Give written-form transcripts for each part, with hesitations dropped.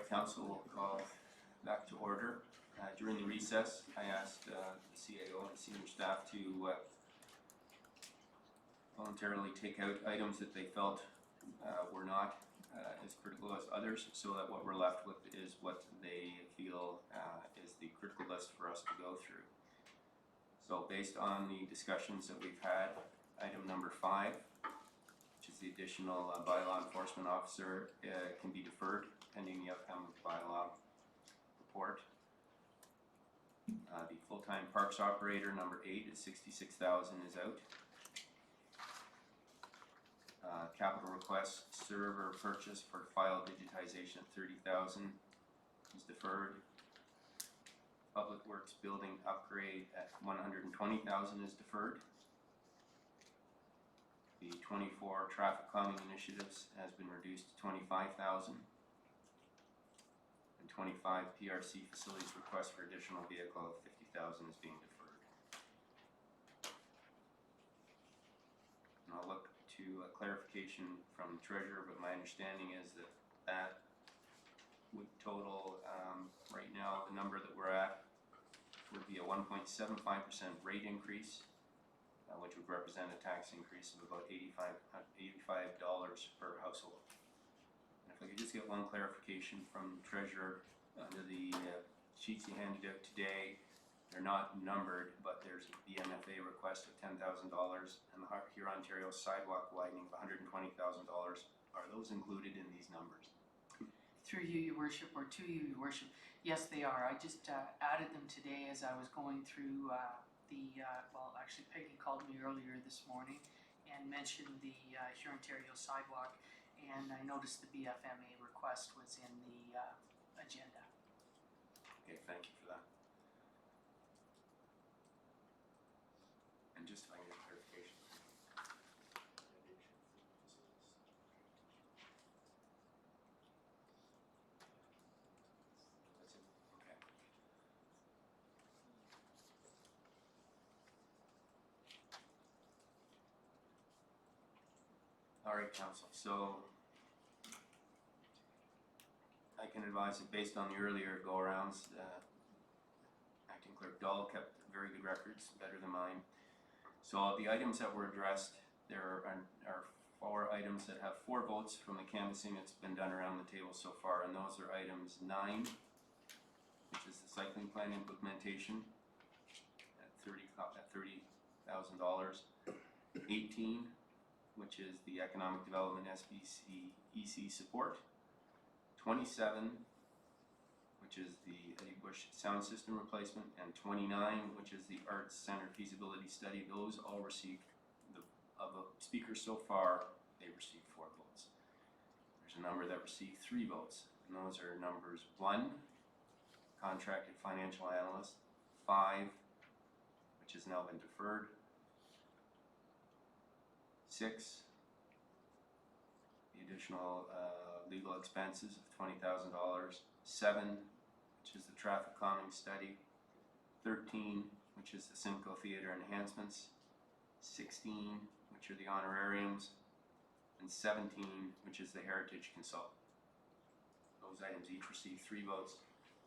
right, Council will call back to order. During the recess, I asked the CAO and senior staff to voluntarily take out items that they felt were not as critical as others, so that what we're left with is what they feel is the critical list for us to go through. So based on the discussions that we've had, item number 5, which is the additional bylaw enforcement officer, can be deferred pending the outcome of the bylaw report. The full-time parks operator, number 8, at $66,000 is out. Capital request server purchase for file digitization at $30,000 is deferred. Public Works building upgrade at $120,000 is deferred. The 24 traffic calming initiatives has been reduced to $25,000. And 25 PRC facilities request for additional vehicle of $50,000 is being deferred. And I'll look to clarification from the treasurer, but my understanding is that that would total, right now, the number that we're at would be a 1.75% rate increase, which would represent a tax increase of about $85 per household. And if I could just get one clarification from the treasurer, under the sheets he handed out today, they're not numbered, but there's the MFA request of $10,000 and the Huron-Ontario sidewalk widening of $120,000. Are those included in these numbers? Through you, Your Worship, or to you, Your Worship. Yes, they are. I just added them today as I was going through well, actually Peggy called me earlier this morning and mentioned the Huron-Ontario sidewalk, and I noticed the BFMA request was in the agenda. Okay, thank you for that. And just if I can get clarification. That's it? Okay. All right, Council. So I can advise that based on the earlier go-arounds, Acting Clerk Dahl kept very good records, better than mine. So the items that were addressed, there are 4 items that have 4 votes from the canvassing that's been done around the table so far, and those are items 9, which is the cycling plan implementation at $30,000, 18, which is the economic development SBC EC support, 27, which is the Eddie Bush sound system replacement, and 29, which is the Arts Center feasibility study. Those all received, of the speakers so far, they received 4 votes. There's a number that received 3 votes, and those are numbers 1, contracted financial analyst, 5, which has now been deferred, 6, the additional legal expenses of $20,000, 7, which is the traffic calming study, 13, which is the Simcoe Theatre enhancements, 16, which are the honorariums, and 17, which is the heritage consultant. Those items each received 3 votes.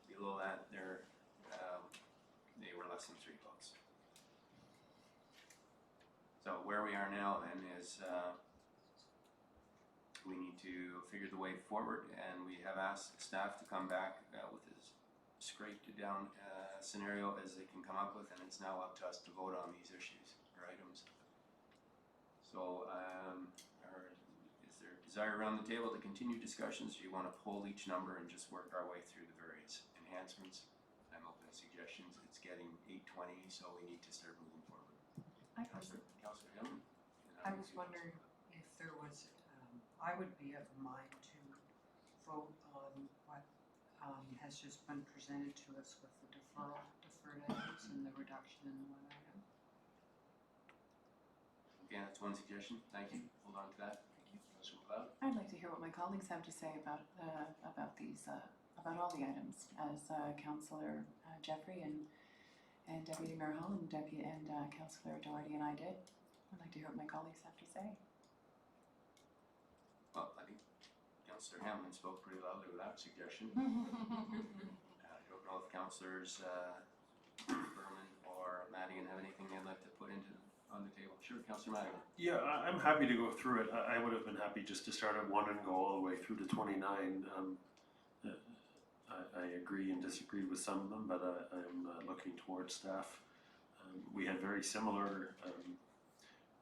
Below that, they were less than 3 votes. So where we are now then is we need to figure the way forward, and we have asked staff to come back with as scraped down scenario as they can come up with, and it's now up to us to vote on these issues or items. So is there desire around the table to continue discussions, or do you want to poll each number and just work our way through the various enhancements? I'm open to suggestions. It's getting 8:20, so we need to start moving forward. Councillor Young? I was wondering if there was, I would be of mind to vote on what has just been presented to us with the deferred items and the reduction in the 1 item. Okay, that's one suggestion. Thank you. Hold on to that. Thank you. Councillor McLeod? I'd like to hear what my colleagues have to say about these, about all the items, as Councillor Jeffrey and Deputy Mayor Hall and Councillor Doherty and I did. I'd like to hear what my colleagues have to say. Well, I think Councillor Hamlin spoke pretty loudly with that suggestion. I don't know if Councillors Berman or Madigan have anything they'd like to put on the table. Sure, Councillor Madigan. Yeah, I'm happy to go through it. I would have been happy just to start at 1 and go all the way through to 29. I agree and disagree with some of them, but I'm looking towards staff. We had very similar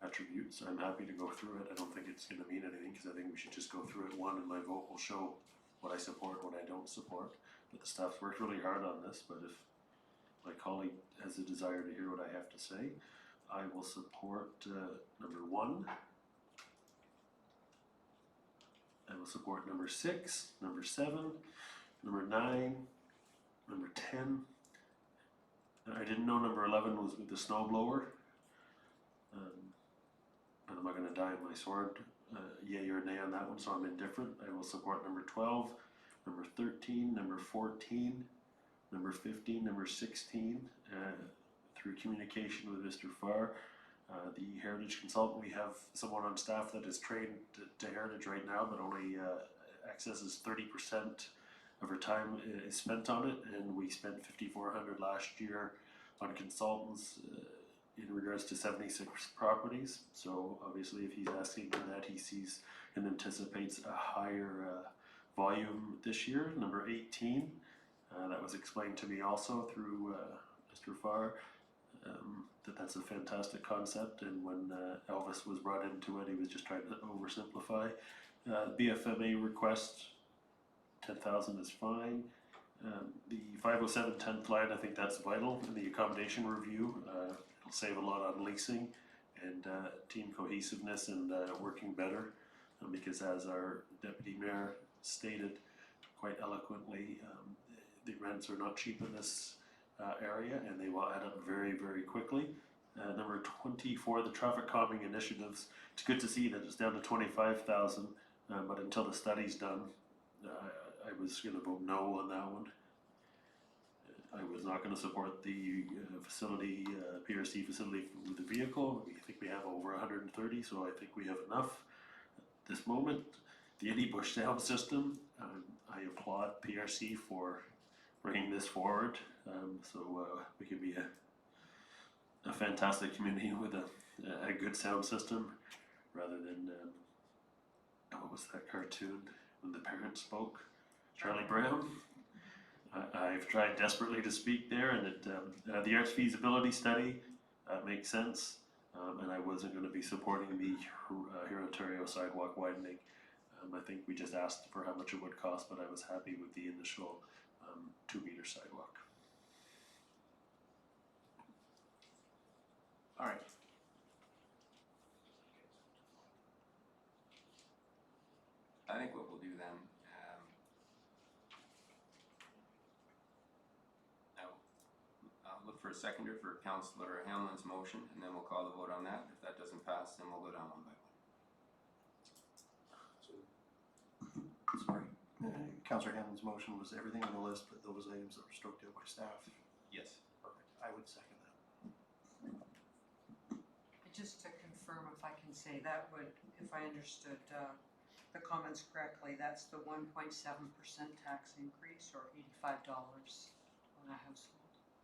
attributes. I'm happy to go through it. I don't think it's going to mean anything because I think we should just go through it one and my vote will show what I support, what I don't support. But the staff's worked really hard on this, but if my colleague has a desire to hear what I have to say, I will support number 1. I will support number 6, number 7, number 9, number 10. I didn't know number 11 was with the snow blower. And I'm not going to die on my sword, yay or nay on that one, so I'm indifferent. I will support number 12, number 13, number 14, number 15, number 16, through communication with Mr. Farr. The Heritage Consultant, we have someone on staff that is trained to Heritage right now, but only accesses 30% of her time is spent on it, and we spent $5,400 last year on consultants in regards to 76 properties. So obviously if he's asking for that, he sees and anticipates a higher volume this year. Number 18, that was explained to me also through Mr. Farr, that's a fantastic concept, and when Elvis was brought into it, he was just trying to oversimplify. BFMA request, 10,000 is fine. The 507 10th line, I think that's vital in the accommodation review. It'll save a lot on leasing and team cohesiveness and working better, because as our Deputy Mayor stated quite eloquently, the rents are not cheap in this area and they will add up very, very quickly. Number 24, the traffic calming initiatives. It's good to see that it's down to 25,000, but until the study's done, I was going to vote no on that one. I was not going to support the facility, PRC facility with the vehicle. We think we have over 130, so I think we have enough at this moment. The Eddie Bush sound system, I applaud PRC for bringing this forward, so we can be a fantastic community with a good sound system, rather than what was that cartoon when the parents spoke? Charlie Brown. I've tried desperately to speak there, and the arts feasibility study makes sense, and I wasn't going to be supporting the here Ontario sidewalk widening. I think we just asked for how much it would cost, but I was happy with the initial 2-meter sidewalk. All right. I think what we'll do then, I'll look for a seconder for Councillor Hamlin's motion, and then we'll call the vote on that. If that doesn't pass, then we'll go down one by one. Sorry. Councillor Hammond's motion was everything on the list, but those items that were stroked out by staff. Yes. Perfect. I would second that. Just to confirm, if I can say, that would, if I understood the comments correctly, that's the 1.7% tax increase, or $85 on a household.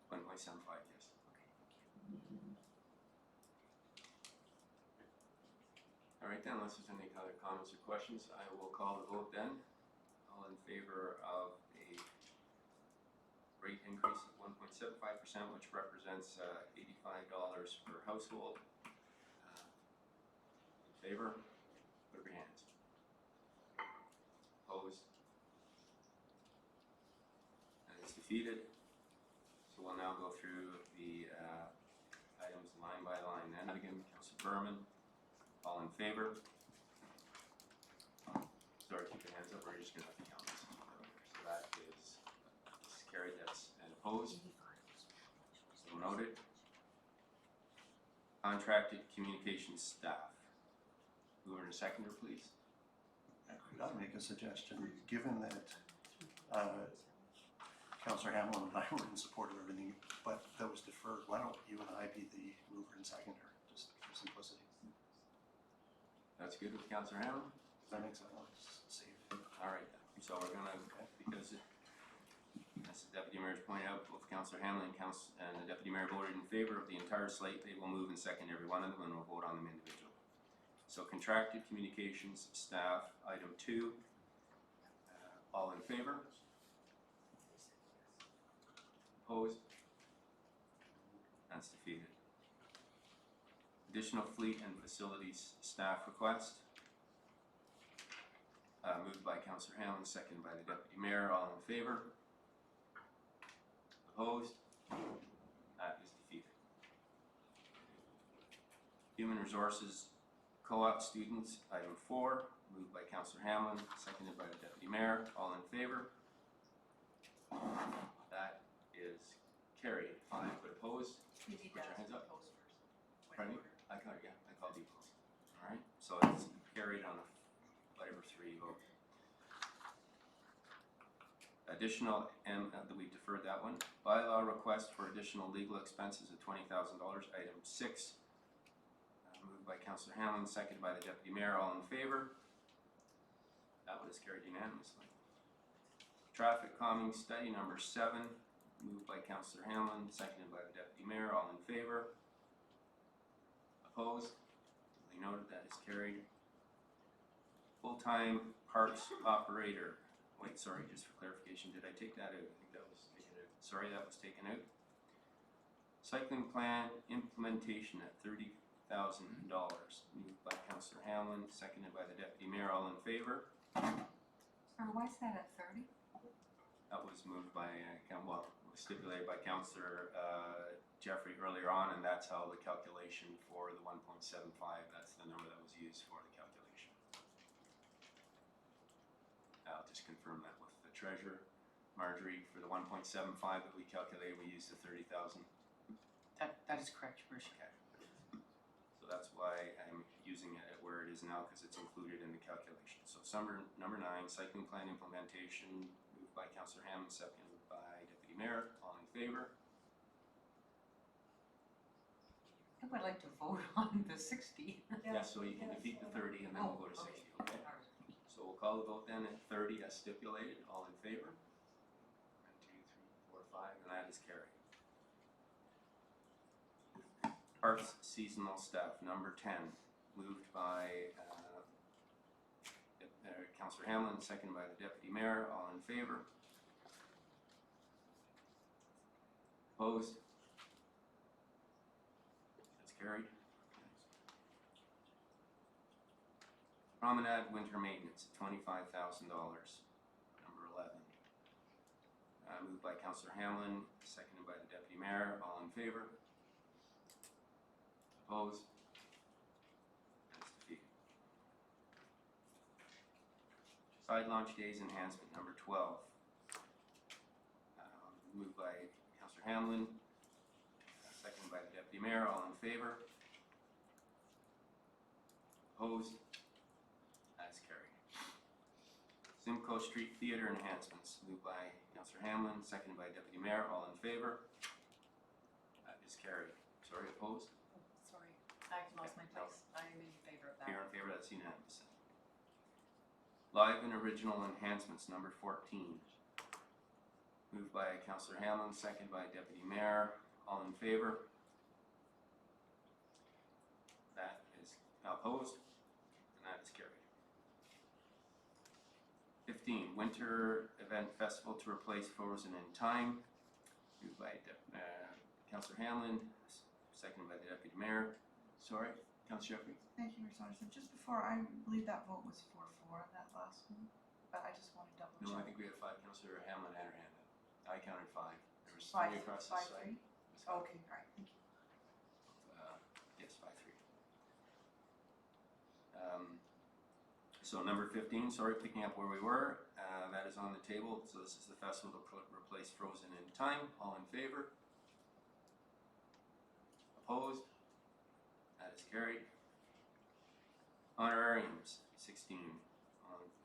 1.75, yes. Okay, thank you. All right then, unless there's any other comments or questions, I will call the vote then. All in favor of a rate increase of 1.75%, which represents $85 per household. In favor, put up your hands. Opposed? And it's defeated. So we'll now go through the items line by line. And again, Councillor Berman, all in favor? Sorry, keep your hands up, we're just gonna have to count this. So that is carried, that's, and opposed? So noted. Contracted communications staff. Who are in a seconder, please? Could I make a suggestion? Given that Councillor Hamlin and I were in support of everything, but that was deferred, why don't you and I be the mover and seconder, just for simplicity? That's good with Councillor Hamlin? Does that make sense? Save All right, so we're gonna, because as the Deputy Mayor's pointed out, both Councillor Hamlin and the Deputy Mayor voted in favor of the entire slate. They will move and second every one of them, and we'll vote on them individually. So contracted communications staff, item 2. All in favor? Opposed? That's defeated. Additional fleet and facilities staff request. Moved by Councillor Hamlin, seconded by the Deputy Mayor. All in favor? Opposed? That is defeated. Human Resources Co-op students, item 4, moved by Councillor Hamlin, seconded by the Deputy Mayor. All in favor? That is carried. 5, but opposed? You need Put your hands up. post first. Pardon me? I called you opposed. All right, so it's carried on a whatever 3 vote. Additional, and we deferred that one. Bylaw request for additional legal expenses of $20,000, item 6. Moved by Councillor Hamlin, seconded by the Deputy Mayor. All in favor? That one is carried unanimously. Traffic calming study number 7, moved by Councillor Hamlin, seconded by the Deputy Mayor. All in favor? Opposed? Duly noted, that is carried. Full-time parks operator. Wait, sorry, just for clarification, did I take that out? I think that was taken out. Sorry, that was taken out. Cycling plan implementation at $30,000, moved by Councillor Hamlin, seconded by the Deputy Mayor. All in favor? Or why is that at 30? That was moved by, stipulated by Councillor Jeffrey earlier on, and that's how the calculation for the 1.75, that's the number that was used for the calculation. I'll just confirm that with the treasurer. Marjorie, for the 1.75 that we calculated, we used the 30,000. That is correct, Your Worship. Okay. So that's why I'm using it at where it is now, because it's included in the calculation. So number 9, cycling plan implementation, moved by Councillor Hammond, seconded by Deputy Mayor. All in favor? I would like to vote on the 60. Yeah, so you can defeat the 30 and then we'll go to 60, okay? All right. So we'll call the vote then at 30 as stipulated. All in favor? 1, 2, 3, 4, 5, and that is carried. Parks seasonal staff, number 10, moved by Councillor Hamlin, seconded by the Deputy Mayor. All in favor? Opposed? That's carried. Promenade winter maintenance, $25,000, number 11. Moved by Councillor Hamlin, seconded by the Deputy Mayor. All in favor? Opposed? That's defeated. Side launch days enhancement, number 12. Moved by Councillor Hamlin, seconded by the Deputy Mayor. All in favor? Opposed? That's carried. Simcoe Street Theatre enhancements, moved by Councillor Hamlin, seconded by Deputy Mayor. All in favor? That is carried. Sorry, opposed? Sorry, I've lost my place. I am in favor of that. You're in favor, that's unanimous. Live and original enhancements, number 14. Moved by Councillor Hamlin, seconded by Deputy Mayor. All in favor? That is opposed, and that is carried. 15, Winter Event Festival to replace Frozen in Time. Moved by Councillor Hamlin, seconded by the Deputy Mayor. Sorry, Councillor Jeffrey? Thank you, Mr. Anderson. Just before, I believe that vote was 4-4 on that last one, but I just want to double check. No, I think we had 5. Councillor Hamlin had her hand up. I counted 5. There was 5, 3 across the 5, side. 3? It was 5. Okay, all right, thank you. Yes, 5-3. So number 15, sorry, picking up where we were, that is on the table. So this is the festival to replace Frozen in Time. All in favor? Opposed? That is carried. Honorariums, 16.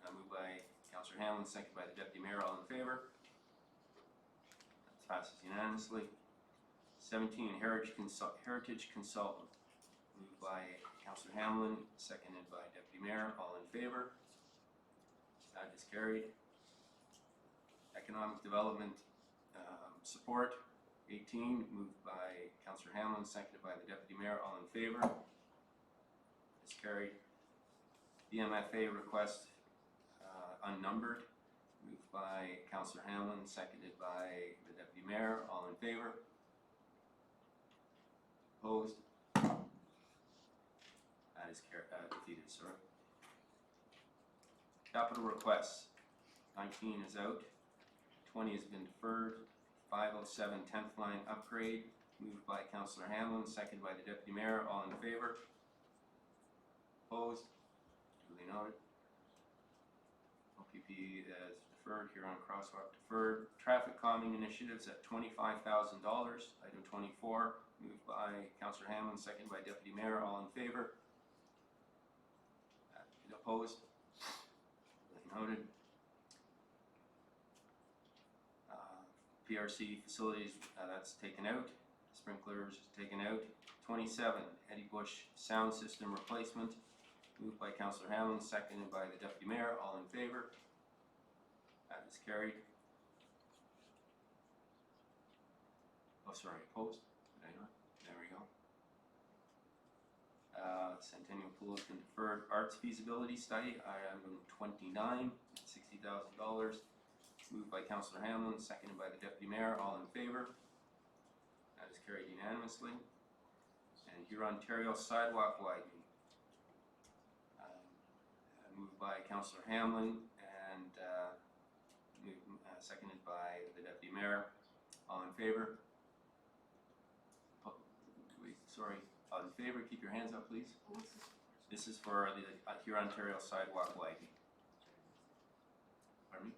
Moved by Councillor Hamlin, seconded by the Deputy Mayor. All in favor? That passes unanimously. 17, Heritage Consultant, moved by Councillor Hamlin, seconded by Deputy Mayor. All in favor? That is carried. Economic Development Support, 18, moved by Councillor Hamlin, seconded by the Deputy Mayor. All in favor? Is carried. DMFA request unnumbered, moved by Councillor Hamlin, seconded by the Deputy Mayor. All in favor? Opposed? That is defeated, sorry. Capital requests, 19 is out, 20 has been deferred. 507 10th line upgrade, moved by Councillor Hamlin, seconded by the Deputy Mayor. All in favor? Opposed? Duly noted. OPP is deferred. Huron Crosswalk deferred. Traffic calming initiatives at $25,000. Item 24, moved by Councillor Hamlin, seconded by Deputy Mayor. All in favor? Opposed? Duly noted. PRC facilities, that's taken out. Sprinklers taken out. 27, Eddie Bush sound system replacement, moved by Councillor Hamlin, seconded by the Deputy Mayor. All in favor? That is carried. Oh, sorry, opposed? Did I not? There we go. Centennial Pool has been deferred. Arts feasibility study, item 29, $60,000. Moved by Councillor Hamlin, seconded by the Deputy Mayor. All in favor? That is carried unanimously. And Huron-Ontario sidewalk widening. Moved by Councillor Hamlin and seconded by the Deputy Mayor. All in favor? Sorry, all in favor, keep your hands up, please. This is for the Huron-Ontario sidewalk widening. Pardon me?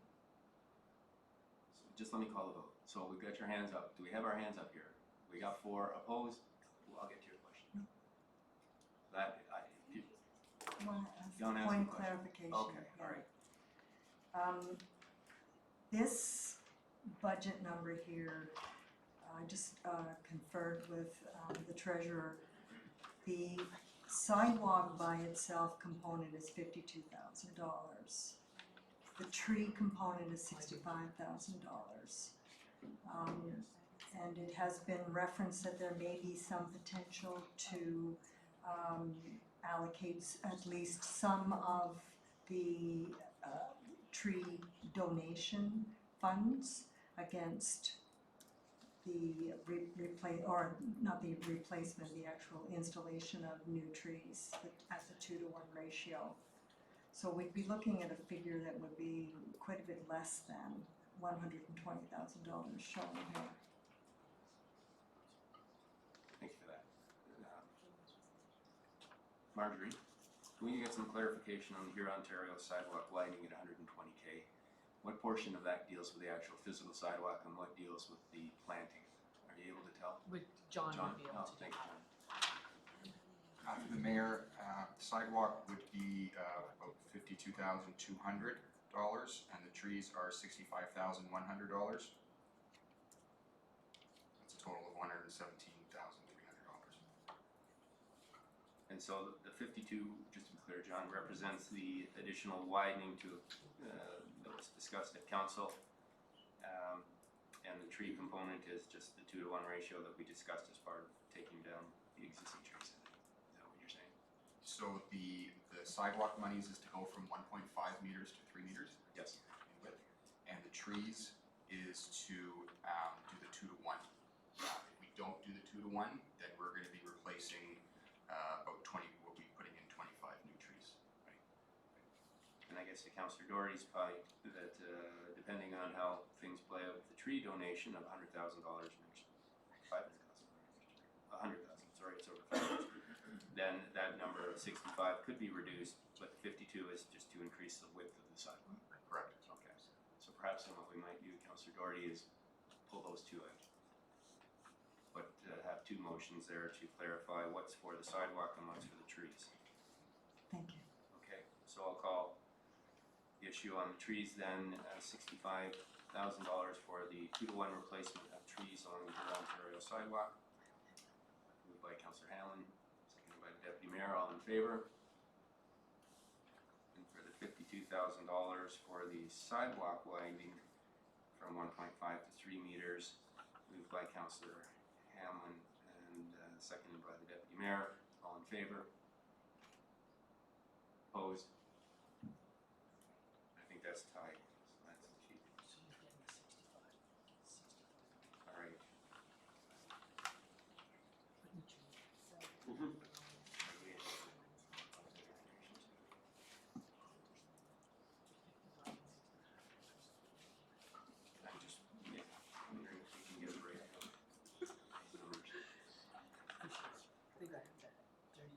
Just let me call the vote. So we've got your hands up. Do we have our hands up here? We got 4 opposed. Well, I'll get to your question. That you Want to ask don't a ask point the of question. clarification? Okay, all right. This budget number here, I just conferred with the treasurer. The sidewalk by itself component is $52,000. The tree component is $65,000. And it has been referenced that there may be some potential to allocate at least some of the tree donation funds against the the actual installation of new trees at the 2-to-1 ratio. So we'd be looking at a figure that would be quite a bit less than $120,000 shown here. Thank you for that. Marjorie, can we get some clarification on the Huron-Ontario sidewalk widening at 120K? What portion of that deals with the actual physical sidewalk and what deals with the planting? Are you able to tell? Would John would be able to do thank that. you. To the mayor, sidewalk would be about $52,200, and the trees are $65,100. That's a total of $117,300. And so the 52, just to be clear, John, represents the additional widening to that was discussed at council. And the tree component is just the 2-to-1 ratio that we discussed as part of taking down the existing trees. Is that what you're saying? So the sidewalk monies is to go from 1.5 meters to 3 meters Yes. in width, and the trees is to do the 2-to-1. If we don't do the 2-to-1, then we're going to be replacing about 20. We'll be putting in 25 new trees. And I guess to Councillor Doherty's point, that depending on how things play out with the tree donation of $100,000 next, $500,000 $100,000, sorry, it's over 500. Then that number of 65 could be reduced, but the 52 is just to increase the width of the sidewalk. Correct. Okay. So perhaps then what we might do, Councillor Doherty, is pull those two out. But have 2 motions there to clarify what's for the sidewalk and what's for the trees. Thank you. Okay, so I'll call the issue on the trees then, $65,000 for the 2-to-1 replacement of trees along the Huron-Ontario sidewalk. Moved by Councillor Hamlin, seconded by the Deputy Mayor. All in favor? And for the $52,000 for the sidewalk widening from 1.5 to 3 meters, moved by Councillor Hamlin and seconded by the Deputy Mayor. All in favor? Opposed? I think that's tied, so that's achieved. So you're getting the 65. All right. Wouldn't you? I'm just, yeah, wondering if we can get a breakdown. Numbers. Big items at $35,200.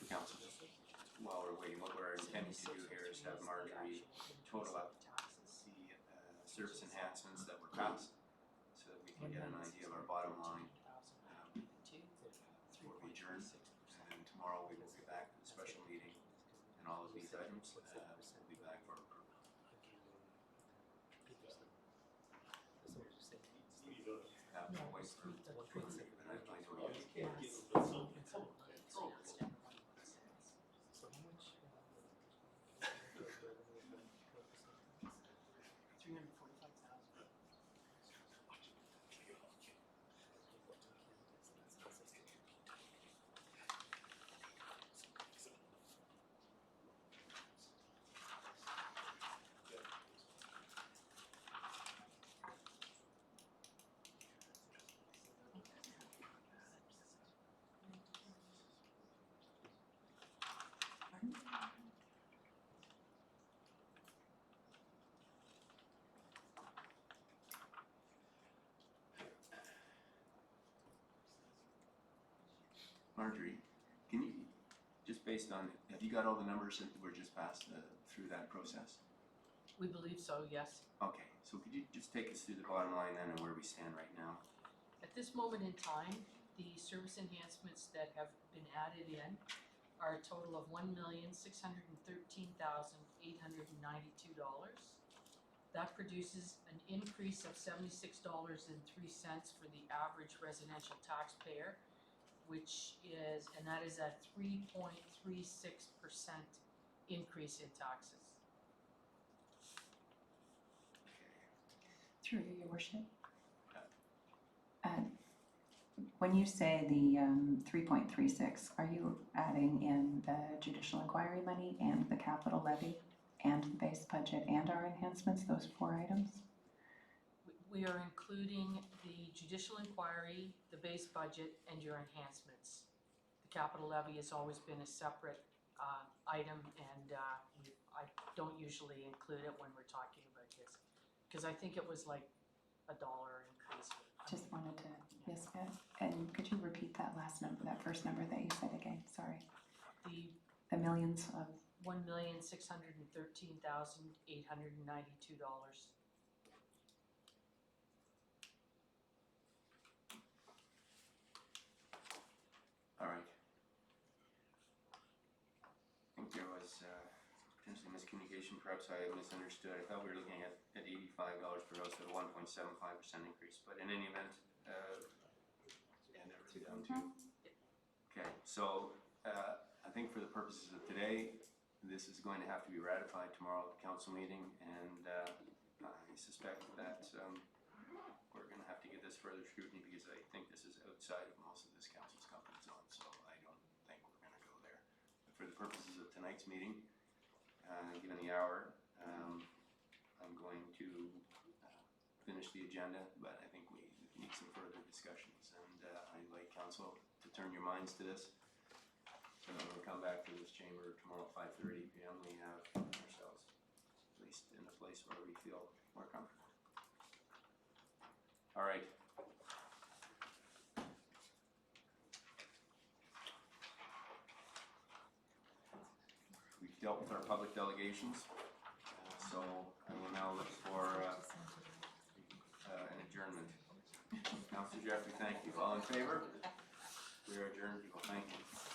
Council, just while we're waiting, what we're intending to do here is have Marjorie total up the service enhancements that were passed, so that we can get an idea of our bottom line before we adjourn. And then tomorrow we will be back to the special meeting, and all of these items will be back for approval. Wait for I know you. Marjorie, can you, just based on, have you got all the numbers that were just passed through that process? We believe so, yes. Okay, so could you just take us through the bottom line then and where we stand right now? At this moment in time, the service enhancements that have been added in are a total of $1,613,892. That produces an increase of $76.03 for the average residential taxpayer, which is, and that is a 3.36% increase in taxes. Through you, Your Worship. When you say the 3.36, are you adding in the judicial inquiry money and the capital levy and the base budget and our enhancements, those 4 items? We are including the judicial inquiry, the base budget, and your enhancements. The capital levy has always been a separate item, and I don't usually include it when we're talking about this, because I think it was like $1 increase. Just wanted to, yes, and could you repeat that last number, that first number that you said again? Sorry. The millions of $1,613,892. All right. I think there was potentially miscommunication, perhaps I misunderstood. I thought we were looking at $85 per house at a 1.75% increase, but in any event, and everything down to. Okay, so I think for the purposes of today, this is going to have to be ratified tomorrow at the council meeting, and I suspect that we're going to have to give this further scrutiny because I think this is outside of most of this council's comfort zone, so I don't think we're going to go there. But for the purposes of tonight's meeting, given the hour, I'm going to finish the agenda, but I think we need some further discussions, and I'd like council to turn your minds to this. So when we come back to this chamber tomorrow at 5:30 p.m., we have ourselves at least in a place where we feel more comfortable. All right. We've dealt with our public delegations, so I will now look for an adjournment. Councillor Jeffrey, thank you. All in favor? We are adjourned, people. Thank you.